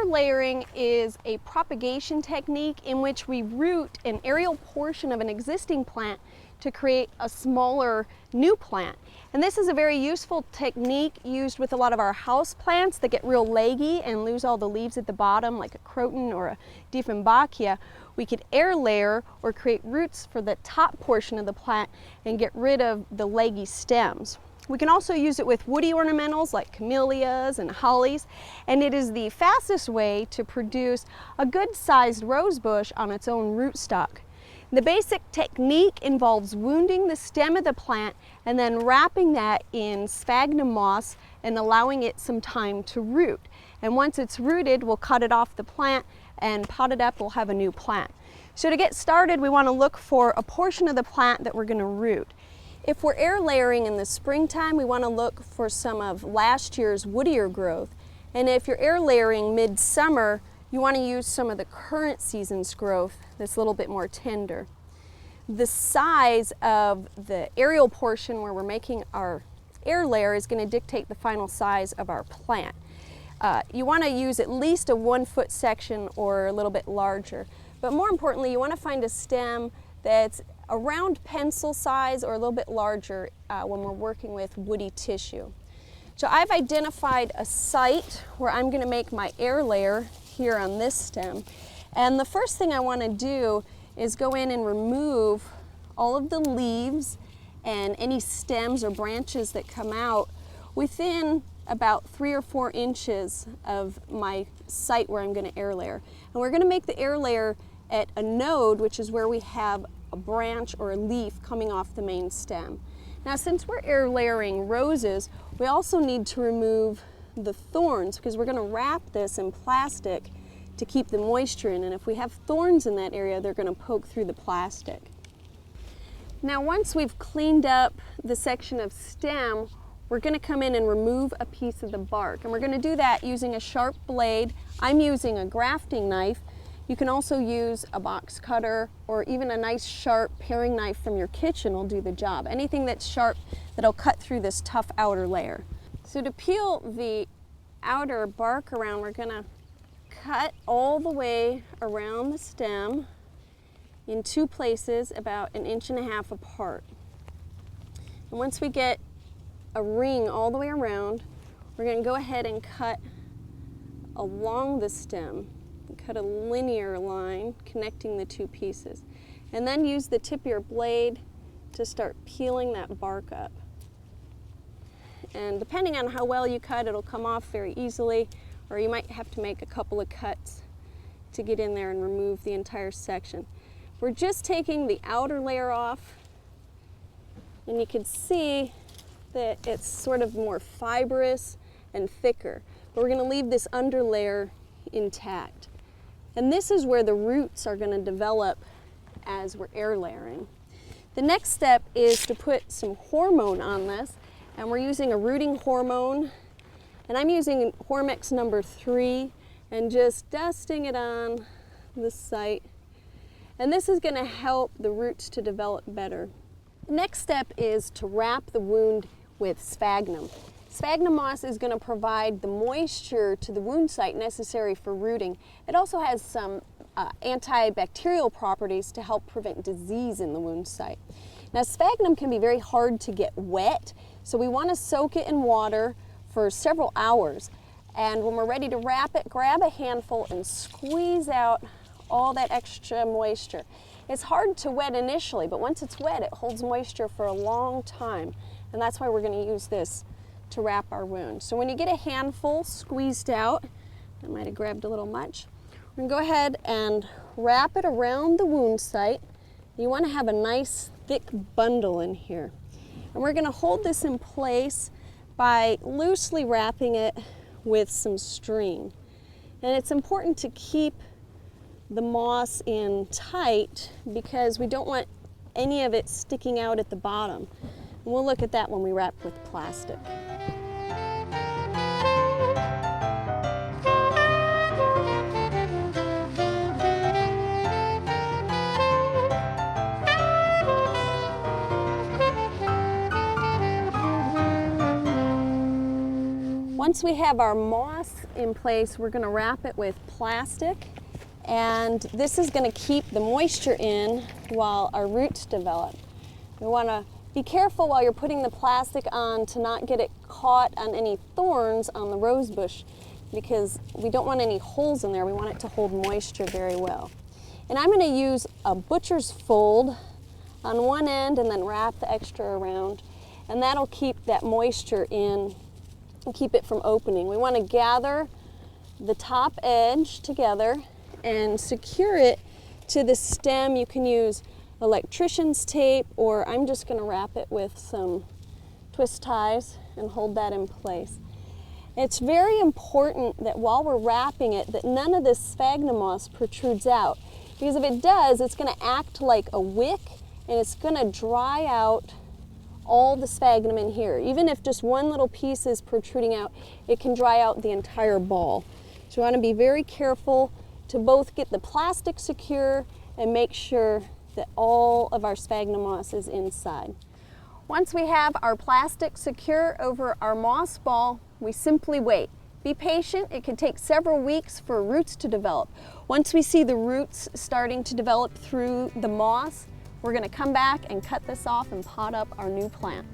layering is a propagation technique in which we root an aerial portion of an existing plant to create a smaller new plant. And this is a very useful technique used with a lot of our house plants that get real leggy and lose all the leaves at the bottom, like a croton or a Dieffenbachia. We could air layer or create roots for the top portion of the plant and get rid of the leggy stems. We can also use it with woody ornamentals like camellias and hollies, and it is the fastest way to produce a good-sized rose bush on its own rootstock. The basic technique involves wounding the stem of the plant and then wrapping that in sphagnum moss and allowing it some time to root. And once it's rooted, we'll cut it off the plant and pot it up, we'll have a new plant. So to get started, we want to look for a portion of the plant that we're going to root. If we're air layering in the springtime, we want to look for some of last year's woodier growth. And if you're air layering midsummer, you want to use some of the current season's growth that's a little bit more tender. The size of the aerial portion where we're making our air layer is going to dictate the final size of our plant. You want to use at least a 1-foot section or a little bit larger. But more importantly, you want to find a stem that's around pencil size or a little bit larger when we're working with woody tissue. So I've identified a site where I'm going to make my air layer here on this stem. And the first thing I want to do is go in and remove all of the leaves and any stems or branches that come out within about 3 or 4 inches of my site where I'm going to air layer. And we're going to make the air layer at a node, which is where we have a branch or a leaf coming off the main stem. Now, since we're air layering roses, we also need to remove the thorns because we're going to wrap this in plastic to keep the moisture in, and if we have thorns in that area, they're going to poke through the plastic. Now, once we've cleaned up the section of stem, we're going to come in and remove a piece of the bark, and we're going to do that using a sharp blade. I'm using a grafting knife. You can also use a box cutter or even a nice sharp paring knife from your kitchen will do the job. Anything that's sharp that'll cut through this tough outer layer. So to peel the outer bark around, we're going to cut all the way around the stem in 2 places about 1.5 inches apart. And once we get a ring all the way around, we're going to go ahead and cut along the stem. Cut a linear line connecting the 2 pieces, and then use the tip of your blade to start peeling that bark up. And depending on how well you cut, it'll come off very easily, or you might have to make a couple of cuts to get in there and remove the entire section. We're just taking the outer layer off, and you can see that it's sort of more fibrous and thicker, but we're going to leave this under layer intact. And this is where the roots are going to develop as we're air layering. The next step is to put some hormone on this, and we're using a rooting hormone, and I'm using Hormex number 3 and just dusting it on the site. And this is going to help the roots to develop better. The next step is to wrap the wound with sphagnum. Sphagnum moss is going to provide the moisture to the wound site necessary for rooting. It also has some antibacterial properties to help prevent disease in the wound site. Now, sphagnum can be very hard to get wet, so we want to soak it in water for several hours. And when we're ready to wrap it, grab a handful and squeeze out all that extra moisture. It's hard to wet initially, but once it's wet, it holds moisture for a long time. And that's why we're going to use this to wrap our wound. So when you get a handful squeezed out, I might have grabbed a little much, we're going to go ahead and wrap it around the wound site. You want to have a nice thick bundle in here. And we're going to hold this in place by loosely wrapping it with some string. And it's important to keep the moss in tight because we don't want any of it sticking out at the bottom. And we'll look at that when we wrap with plastic. Once we have our moss in place, we're going to wrap it with plastic, and this is going to keep the moisture in while our roots develop. We want to be careful while you're putting the plastic on to not get it caught on any thorns on the rose bush, because we don't want any holes in there. We want it to hold moisture very well. And I'm going to use a butcher's fold on one end and then wrap the extra around, and that'll keep that moisture in and keep it from opening. We want to gather the top edge together and secure it to the stem. You can use electrician's tape, or I'm just going to wrap it with some twist ties and hold that in place. It's very important that while we're wrapping it, that none of this sphagnum moss protrudes out, because if it does, it's going to act like a wick and it's going to dry out all the sphagnum in here. Even if just one little piece is protruding out, it can dry out the entire ball. So we want to be very careful to both get the plastic secure and make sure that all of our sphagnum moss is inside. Once we have our plastic secure over our moss ball, we simply wait. Be patient. It can take several weeks for roots to develop. Once we see the roots starting to develop through the moss, we're going to come back and cut this off and pot up our new plant.